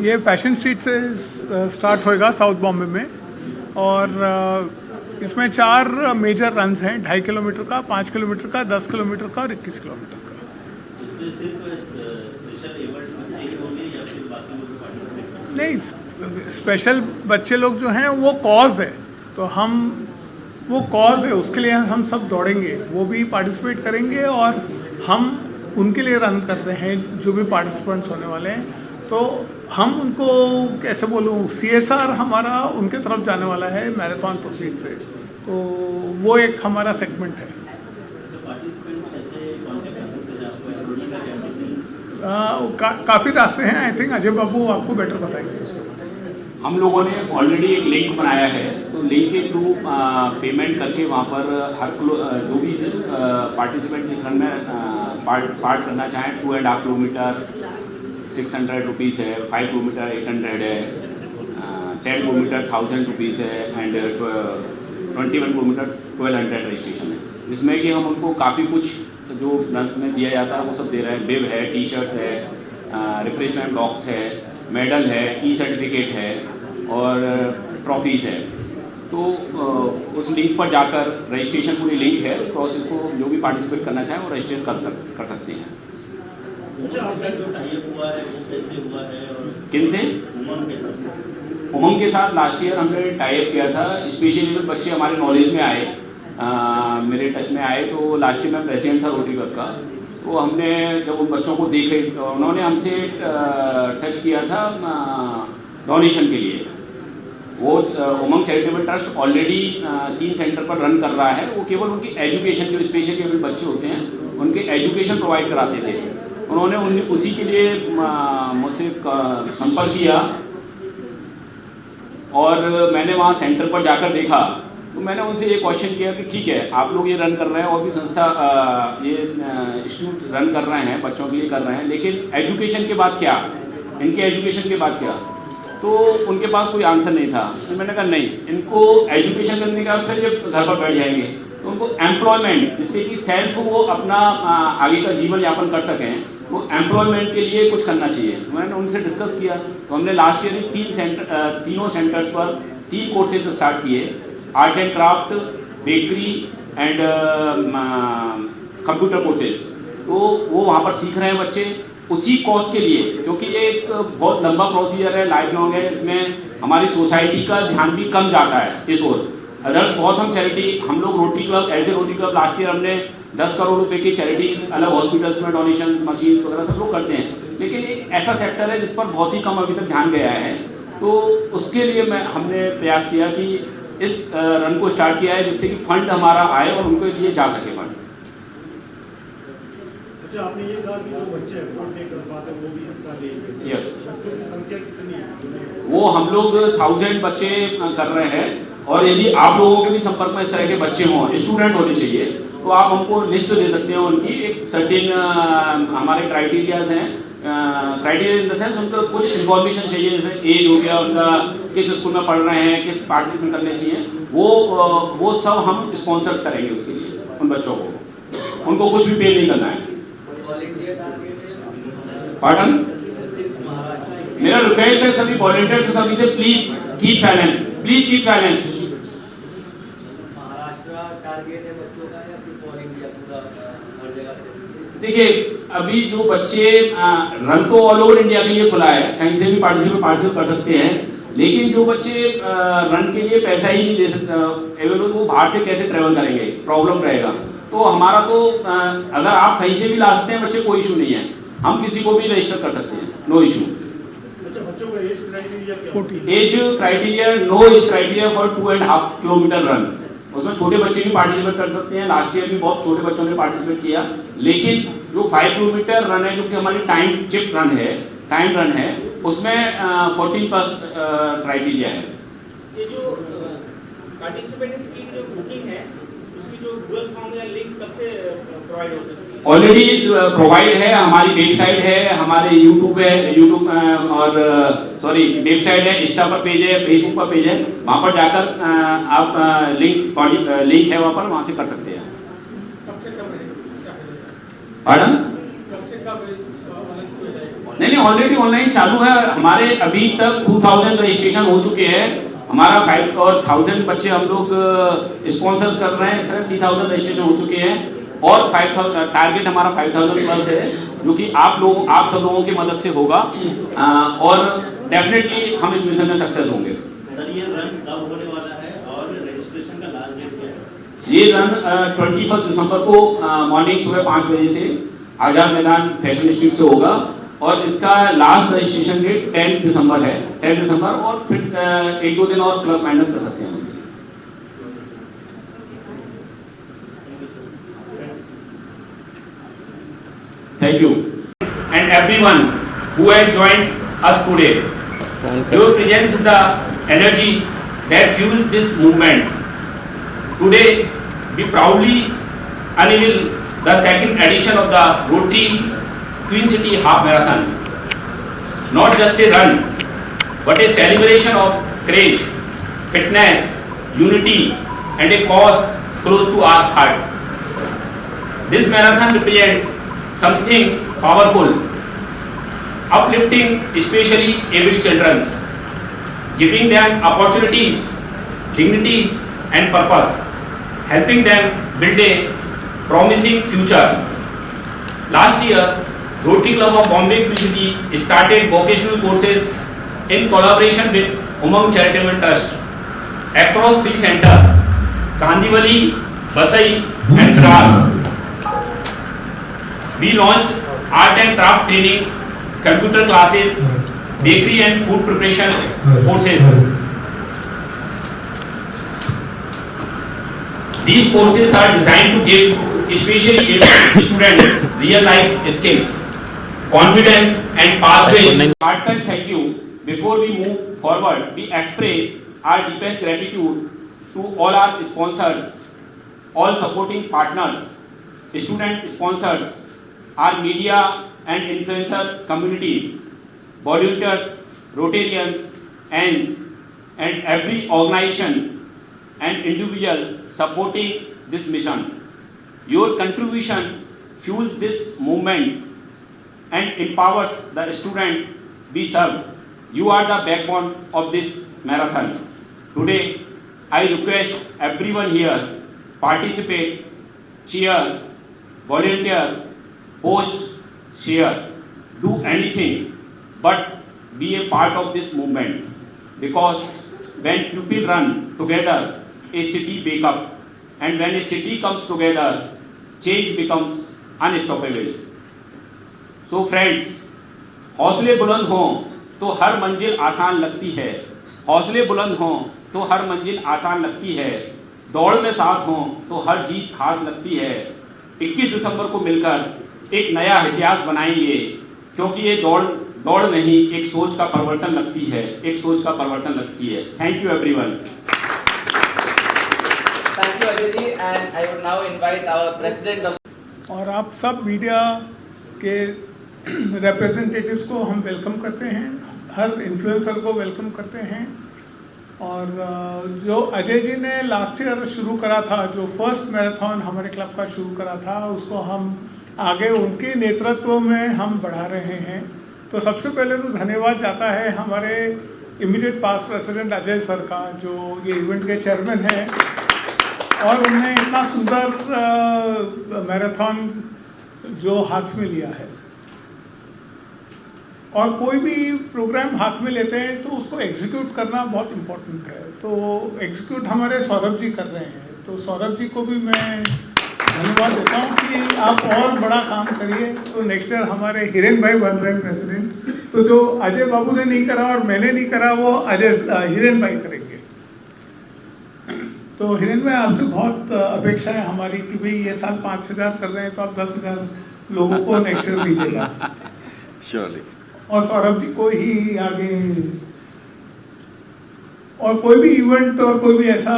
ये fashion street से start होएगा साउथ बॉम्बे में, और इसमें 4 मेजर रन्स हैं, 2.5 किलोमीटर का, 5 किलोमीटर का, 10 किलोमीटर का और 21 किलोमीटर का। इसमें सिर्फ स्पेशल इवेंट बच्चे ही होंगे या फिर बाकी लोग पार्टिसिपेट कर सकते नहीं, स्पेशल बच्चे लोग जो हैं वो कॉज है, तो हम वो कॉज है उसके लिए हम सब दौड़ेंगे, वो भी पार्टिसिपेट करेंगे और हम उनके लिए रन कर रहे हैं जो भी पार्टिसिपेंट्स होने वाले हैं। तो हम उनको कैसे बोलूँ, CSR हमारा उनके तरफ जाने वाला है मैराथन प्रोसीड से, तो वो एक हमारा सेगमेंट है। हैं? पार्टिसिपेंट्स कैसे कॉन्टेक्ट कर सकते हैं आपको एनरोलिंग का चैनल से? काफ़ी रास्ते हैं, आई थिंक अजय बाबू आपको बेटर बताएंगे उसके बारे में। हम लोगों ने ऑलरेडी एक लिंक बनाया है, तो लिंक के थ्रू पेमेंट करके वहाँ पर हर जो भी जिस पार्टिसिपेंट जिस रन में पार्ट करना चाहें, 2.5 किलोमीटर 600 रुपीज़ है, 5 किलोमीटर 800 है, 10 किलोमीटर 1000 रुपीज़ है एंड 21 किलोमीटर 1200 रजिस्ट्रेशन है, जिसमें कि हम उनको काफ़ी कुछ जो रन्स में दिया जाता है वो सब दे रहे हैं। बिब है, टी शर्ट्स है, रिफ्रेशमेंट बॉक्स है, मेडल है, सर्टिफिकेट है और ट्रॉफीज़ है। तो उस लिंक पर जाकर रजिस्ट्रेशन पूरी लिंक है, उस प्रोसेस को जो भी पार्टिसिपेट करना चाहे वो रजिस्टर कर सकते हैं। आपका जो टाइप हुआ है वो कैसे हुआ है और किन से? उमंग के साथ? उमंग के साथ लास्ट ईयर हमने टाइप किया था। स्पेशली जब बच्चे हमारे नॉलेज में आए, मेरे टच में आए, तो लास्ट ईयर मैं प्रेसिडेंट था रोटरी क्लब का, तो हमने जब उन बच्चों को देखे तो उन्होंने हमसे टच किया था डोनेशन के लिए। वो उमंग चैरिटेबल ट्रस्ट ऑलरेडी 3 सेंटर पर रन कर रहा है। वो केवल उनकी एजुकेशन, जो स्पेशल एबल बच्चे होते हैं उनके एजुकेशन प्रोवाइड कराते थे। उन्होंने उसी के लिए मुझसे संपर्क किया और मैंने वहाँ सेंटर पर जाकर देखा, तो मैंने उनसे ये क्वेश्चन किया कि ठीक है, आप लोग ये रन कर रहे हैं और भी संस्था ये इंस्टीट्यूट रन कर रहे हैं, बच्चों के लिए कर रहे हैं, लेकिन एजुकेशन के बाद क्या, इनके एजुकेशन के बाद क्या? तो उनके पास कोई आंसर नहीं था। तो मैंने कहा नहीं, इनको एजुकेशन करने के बाद फिर जब घर पर बैठ जाएंगे तो उनको एम्प्लॉयमेंट, जिससे कि सेल्फ वो अपना आगे का जीवन यापन कर सकें, वो एम्प्लॉयमेंट के लिए कुछ करना चाहिए। मैंने उनसे डिस्कस किया, तो हमने लास्ट ईयर तीनों सेंटर्स पर 3 कोर्सेज स्टार्ट किए, art and craft, bakery and computer courses. तो वो वहाँ पर सीख रहे हैं बच्चे उसी कॉज के लिए, क्योंकि ये एक बहुत लंबा प्रोसीजर है, लाइफ लॉन्ग है। इसमें हमारी सोसाइटी का ध्यान भी कम जाता है इस ओर। अदर्स बहुत हम चैरिटी, हम लोग Rotary club, as a Rotary club last year हमने 10 करोड़ रुपए की चैरिटीज अलग हॉस्पिटल्स में डोनेशन, मशीन्स वगैरह सब लोग करते हैं, लेकिन एक ऐसा सेक्टर है जिस पर बहुत ही कम अभी तक ध्यान गया है। तो उसके लिए हमने प्रयास किया कि इस रन को स्टार्ट किया है, जिससे कि फंड हमारा आए और उनके लिए जा सके फंड। अच्छा, आपने ये कहा कि जो बच्चे अफोर्ड नहीं कर पाते वो भी हिस्सा लेंगे। यस, बच्चों की संख्या कितनी है? वो हम लोग 1000 बच्चे कर रहे हैं, और यदि आप लोगों के भी संपर्क में इस तरह के बच्चे हों, स्टूडेंट होने चाहिए, तो आप हमको लिस्ट दे सकते हैं उनकी। एक सर्टेन हमारे क्राइटेरियाज हैं, क्राइटेरिया इन द सेंस उनका कुछ इन्फॉर्मेशन चाहिए, जैसे एज हो गया उनका, किस स्कूल में पढ़ रहे हैं, किस पार्टी में करने चाहिए, वो सब हम स्पॉन्सर्स करेंगे उसके लिए उन बच्चों को। उनको कुछ भी पे नहीं करना है। पार्डन, मेरा रिक्वेस्ट है सभी वॉलंटियर्स सभी से, please keep silence, please keep silence. देखिए, अभी जो बच्चे रन तो ऑल ओवर इंडिया के लिए खुला है, कहीं से भी पार्टिसिपेट कर सकते हैं, लेकिन जो बच्चे रन के लिए पैसा ही नहीं दे सकते, वो बाहर से कैसे ट्रेवल करेंगे, प्रॉब्लम रहेगा। तो हमारा तो अगर आप कहीं से भी ला सकते हैं बच्चे, कोई इशू नहीं है, हम किसी को भी रजिस्टर कर सकते हैं, नो इशू। अच्छा, बच्चों का एज क्राइटेरिया क्या? 14 age criteria, no age criteria for 2.5 kilometre run. उसमें छोटे बच्चे भी पार्टिसिपेट कर सकते हैं। लास्ट ईयर भी बहुत छोटे बच्चों ने पार्टिसिपेट किया, लेकिन जो 5 किलोमीटर रन है, जो कि हमारी टाइम रन है, उसमें 14+ क्राइटेरिया है। ये जो पार्टिसिपेंट्स की जो बुकिंग है, उसकी जो गूगल फॉर्म या लिंक कब से प्रोवाइड हो सकती है? ऑलरेडी प्रोवाइड है, हमारी वेबसाइट है, हमारे यूट्यूब और वेबसाइट है, इंस्टा पर पेज है, फेसबुक पर पेज है, वहाँ पर जाकर आप लिंक है वहाँ से कर सकते हैं। कब से कब है? पार्डन? कब से कब नहीं ऑलरेडी ऑनलाइन चालू है हमारे। अभी तक 2000 रजिस्ट्रेशन हो चुके हैं। हमारा 5000 बच्चे हम लोग स्पॉन्सर्स कर रहे हैं। इस तरह 3000 रजिस्ट्रेशन हो चुके हैं और 5000 टारगेट हमारा 5000 प्लस है, जो कि आप सब लोगों की मदद से होगा और डेफिनेटली हम इस मिशन में सक्सेस होंगे। सर ये रन कब होने वाला है और रजिस्ट्रेशन का लास्ट डेट क्या है? ये रन 21 दिसंबर को मॉर्निंग सुबह 5 बजे से आजाद मैदान फैशन स्ट्रीट से होगा और इसका लास्ट रजिस्ट्रेशन डेट 10 दिसंबर है। 10 दिसंबर और फिर 1-2 दिन और प्लस माइनस कर सकते हैं। Thank you and everyone who has joined us today. Your presence is the energy that fuels this movement. Today, we proudly unveil the second edition of the Rotary Queen City Half Marathon. Not just a run, but a celebration of courage, fitness, unity, and a cause close to our heart. This marathon represents something powerful, uplifting especially able children, giving them opportunities, dignities, and purpose, helping them build a promising future. Last year, Rotary Club of Bombay Queen City started vocational courses in collaboration with Umang Charitable Trust across 3 centers: Kandivali, Vasai, and Srar. We launched art and craft training, computer classes, bakery and food preparation courses. These courses are designed to give especially able students real life skills, confidence and pathways. Heartfelt thank you. Before we move forward, we express our deepest gratitude to all our sponsors, all supporting partners, student sponsors, our media and influencer community, volunteers, Rotarians, ANS, and every organization and individual supporting this mission. Your contribution fuels this movement and empowers the students we serve. You are the backbone of this marathon. Today, I request everyone here participate, cheer, volunteer, post, share, do anything but be a part of this movement, because when people run together, a city wakes up, and when a city comes together, change becomes unstoppable. So friends, हौसले बुलंद हों तो हर मंजिल आसान लगती है, हौसले बुलंद हों तो हर मंजिल आसान लगती है, दौड़ में साथ हों तो हर जीत खास लगती है। 21 दिसंबर को मिलकर एक नया इतिहास बनाएंगे, क्योंकि ये दौड़ नहीं, एक सोच का परिवर्तन लगती है, एक सोच का परिवर्तन लगती है। Thank you everyone. Thank you Ajay ji, and I would now invite our president of और आप सब मीडिया के रिप्रेजेंटेटिव्स को हम वेलकम करते हैं, हर इन्फ्लुएंसर को वेलकम करते हैं। और जो अजय जी ने लास्ट ईयर शुरू करा था, जो फर्स्ट मैराथन हमारे क्लब का शुरू करा था, उसको हम आगे उनके नेतृत्व में हम बढ़ा रहे हैं। तो सबसे पहले तो धन्यवाद जाता है हमारे immediate past president Ajay sir का, जो ये इवेंट के चेयरमैन हैं, और उन्होंने इतना सुंदर मैराथन जो हाथ में लिया है। और कोई भी प्रोग्राम हाथ में लेते हैं तो उसको एग्जीक्यूट करना बहुत इम्पोर्टेंट है। तो एग्जीक्यूट हमारे सौरभ जी कर रहे हैं, तो सौरभ जी को भी मैं धन्यवाद देता हूँ कि आप और बड़ा काम करिए। तो नेक्स्ट ईयर हमारे हिरेन भाई बन रहे हैं प्रेसिडेंट, तो जो अजय बाबू ने नहीं करा और मैंने नहीं करा वो हिरेन भाई करेंगे। तो हिरेन भाई आपसे बहुत अपेक्षा है हमारी कि भाई ये साल 5000 कर रहे हैं तो आप 10,000 लोगों को नेक्स्ट ईयर दीजिएगा। श्योरली। और सौरभ जी को ही आगे, और कोई भी इवेंट और कोई भी ऐसा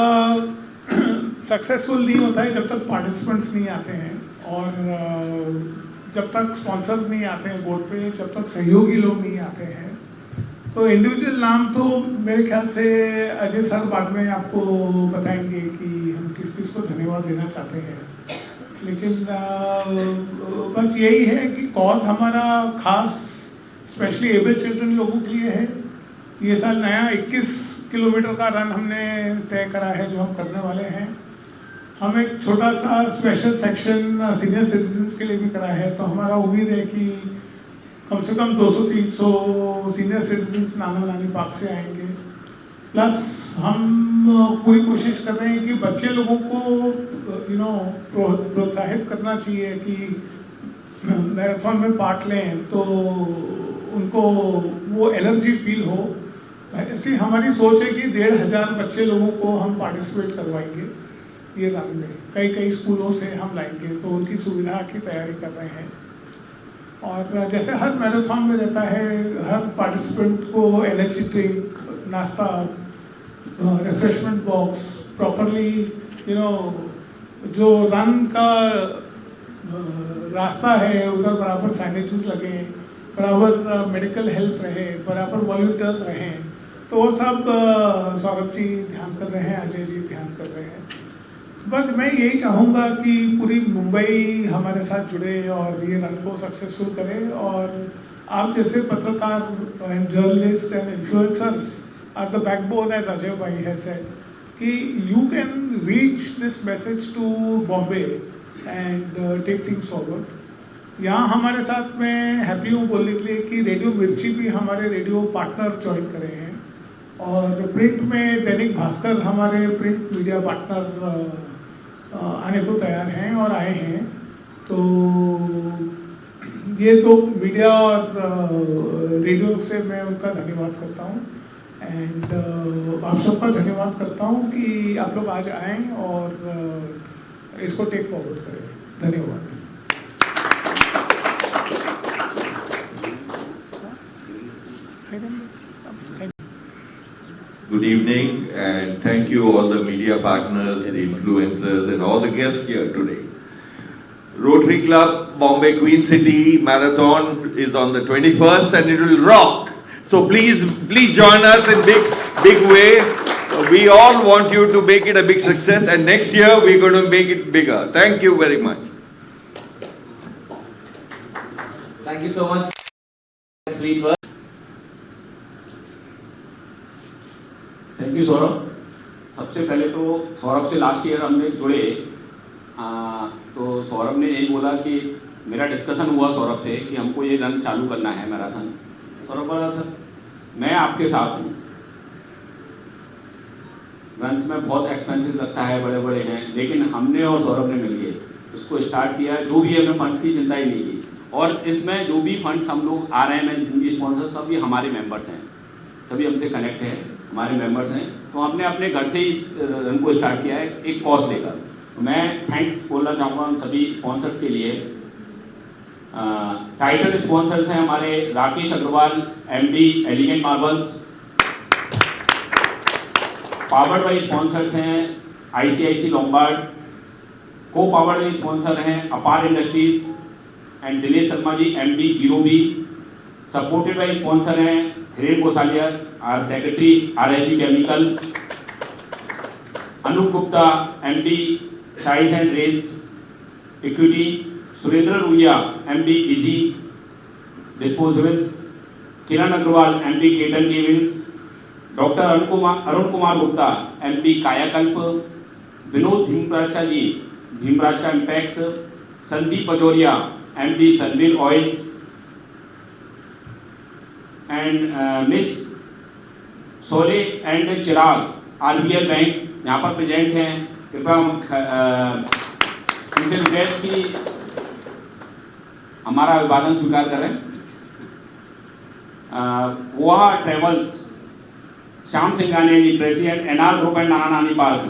सक्सेसफुल नहीं होता है जब तक पार्टिसिपेंट्स नहीं आते हैं, और जब तक स्पॉन्सर्स नहीं आते हैं बोर्ड पे, जब तक सहयोगी लोग नहीं आते हैं। तो इंडिविजुअल नाम तो मेरे ख्याल से अजय सर बाद में आपको बताएंगे कि हम किस किस को धन्यवाद देना चाहते हैं। लेकिन बस यही है कि कॉज हमारा खास स्पेशली एबल चिल्ड्रन लोगों के लिए है। ये साल नया 21 किलोमीटर का रन हमने तय करा है जो हम करने वाले हैं। हम एक छोटा सा स्पेशल सेक्शन सीनियर सिटीजन्स के लिए भी करा है, तो हमारा उम्मीद है कि कम से कम 200-300 सीनियर सिटीजन्स नाना नानी पार्क से आएंगे। प्लस हम पूरी कोशिश कर रहे हैं कि बच्चे लोगों को प्रोत्साहित करना चाहिए कि मैराथन में पार्ट लें, तो उनको वो एनर्जी फील हो। ऐसी हमारी सोच है कि 1,500 बच्चे लोगों को हम पार्टिसिपेट करवाएंगे ये रन में। कई स्कूलों से हम लाएंगे, तो उनकी सुविधा की तैयारी कर रहे हैं। और जैसे हर मैराथन में रहता है, हर पार्टिसिपेंट को एनर्जी ड्रिंक, नाश्ता, रिफ्रेशमेंट बॉक्स, प्रॉपरली जो रन का रास्ता है उधर बराबर साइनेजेस लगे, बराबर मेडिकल हेल्प रहे, बराबर वॉलंटियर्स रहें, तो वो सब सौरभ जी ध्यान कर रहे हैं, अजय जी ध्यान कर रहे हैं। बस मैं यही चाहूँगा कि पूरी मुंबई हमारे साथ जुड़े और ये रन को सक्सेसफुल करे। और आप जैसे पत्रकार and journalist and influencers are the backbone, as Ajay भाई है सेड, कि you can reach this message to Bombay and take things forward. यहाँ हमारे साथ में हैप्पी हूँ बोलने के लिए कि रेडियो मिर्ची भी हमारे रेडियो पार्टनर ज्वाइन करे हैं, और प्रिंट में दैनिक भास्कर हमारे प्रिंट मीडिया पार्टनर आने को तैयार हैं और आए हैं। तो ये तो मीडिया और रेडियो से मैं उनका धन्यवाद करता हूँ, एंड आप सबका धन्यवाद करता हूँ कि आप लोग आज आएँ और इसको टेक फॉरवर्ड करें। धन्यवाद। Good evening, and thank you all the media partners, the influencers and all the guests here today. Rotary Club Bombay Queen City Marathon is on the 21st and it will rock. So please join us in big way. We all want you to make it a big success, and next year we're going to make it bigger. Thank you very much. Thank you so much. Sweet word. Thank you Saurabh. सबसे पहले तो सौरभ से last year हमने जुड़े, तो सौरभ ने यही बोला कि मेरा डिस्कशन हुआ सौरभ से कि हमको ये रन चालू करना है मैराथन। सौरभ बोला सर मैं आपके साथ हूँ, रन्स में बहुत एक्सपेंसिव लगता है, बड़े बड़े हैं, लेकिन हमने और सौरभ ने मिलके उसको स्टार्ट किया। जो भी हमें फंड्स की चिंता ही नहीं की, और इसमें जो भी फंड्स हम लोग आ रहे हैं, जिनकी स्पॉन्सर सभी हमारे मेंबर्स हैं, सभी हमसे कनेक्ट हैं, हमारे मेंबर्स हैं। तो हमने अपने घर से ही इस रन को स्टार्ट किया है एक कॉज लेकर। तो मैं थैंक्स बोलना चाहूँगा उन सभी स्पॉन्सर्स के लिए। टाइटल स्पॉन्सर्स हैं हमारे Rakesh Agarwal MD elegant marbles. Powered by sponsors हैं ICICI Lombard. Co powered by sponsor हैं Apar industries and Dinesh Sharma ji MD zero B. Supported by sponsor हैं Hiren Gosalia are secretary RSG chemical. Anup Gupta MD size and race equity. Surendra Ruia MD easy disposables. Kiran Agarwal MD Ketan cables. Doctor Arun Kumar Gupta MD Kayakalp. Vinod Bhimraja ji Bhimraj का Impex. Sandeep पजोरिया MD सनविल oils and miss Sole and Chirag RBL bank यहाँ पर present हैं। कृपया इनसे request की हमारा अभिवादन स्वीकार करें। Voha travels Shyam Singhania ji president NR group and Nana Nani park.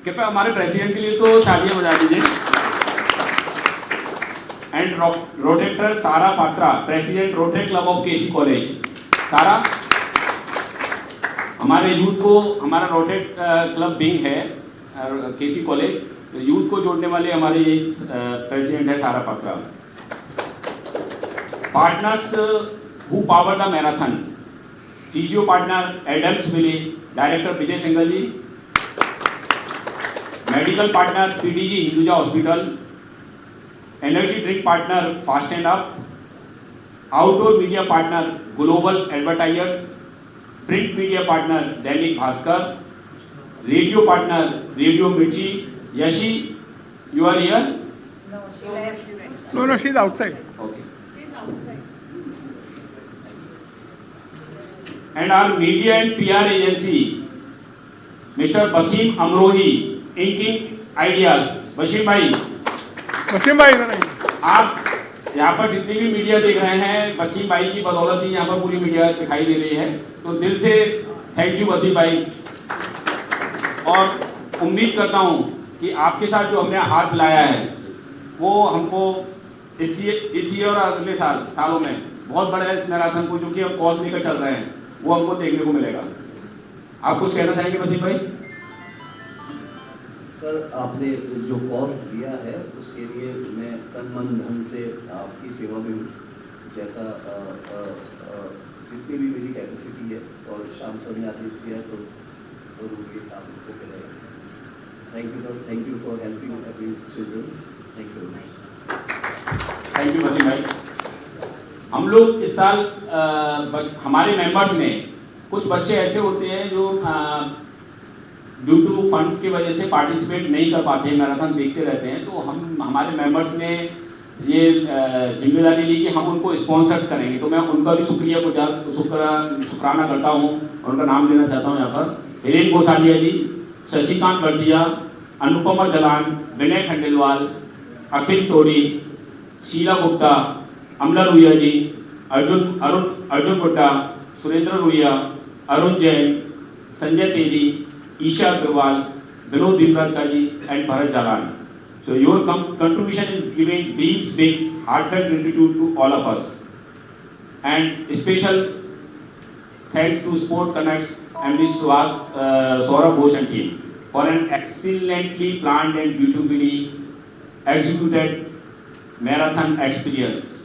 कृपया हमारे प्रेसिडेंट के लिए तो तालियां बजा दीजिए। And Rotarian Sara Patra president Rotary club of KC college. Sara हमारे यूथ को, हमारा रोटरी क्लब विंग है केसी कॉलेज, तो यूथ को जोड़ने वाले हमारे प्रेसिडेंट है Sara Patra. Partners who power the marathon. Physio partner Adams मिले, director Vijay Singhal ji. Medical partner PDG Hinduja hospital. Energy drink partner fast and up. Outdoor media partner global advertisers, print media partner Dainik Bhaskar, radio partner radio Mirchi. Yashi, you are here? No, she's outside. Okay. And our media and PR agency, Mr. Basim Amrohi, Inking Ideas. Basim भाई, वसीम भाई इधर आइए. आप यहाँ पर जितनी भी media देख रहे हैं, वसीम भाई की बदौलत ही यहाँ पर पूरी मीडिया दिखाई दे रही है. तो दिल से थैंक यू वसीम भाई. और उम्मीद करता हूँ कि आपके साथ जो हमने हाथ मिलाया है वो हमको इस और अगले सालों में बहुत बड़े इस मैराथन को जो कि हम कॉज लेकर चल रहे हैं वो हमको देखने को मिलेगा. आप कुछ कहना चाहेंगे वसीम भाई? सर, आपने जो कॉज दिया है उसके लिए मैं तन मन धन से आपकी सेवा में हूँ. जैसा जितनी भी मेरी कैपेसिटी है, और शाम सर ने आदेश किया तो जरूर ये काम को करेगा. Thank you sir, thank you for helping every children. Thank you very much. Thank you Wasim भाई. हम लोग इस साल हमारे मेंबर्स में कुछ बच्चे ऐसे होते हैं जो ड्यू टू फंड्स की वजह से पार्टिसिपेट नहीं कर पाते हैं, मैराथन देखते रहते हैं. तो हमारे मेंबर्स ने ये जिम्मेदारी ली कि हम उनको स्पॉन्सर्स करेंगे. तो मैं उनका भी शुक्राना करता हूँ. उनका नाम लेना चाहता हूँ यहाँ पर. हिरेन गोसालिया जी, शशिकांत भटिया, अनुपमा जलान, विनय खंडेलवाल, अखिल तोड़ी, शीला गुप्ता, अमला रुइया जी, अर्जुन गुड्डा, सुरेंद्र रुइया, अरुण जैन, संजय तेली, ईशा अग्रवाल, विनोद भीमराज जी and Bharat Jalan. So your contribution is giving dreams makes heartfelt gratitude to all of us. And special thanks to Sport Connects and Ms. Saurabh Ghosh and team for an excellently planned and beautifully executed marathon experience.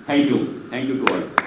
Thank you to all.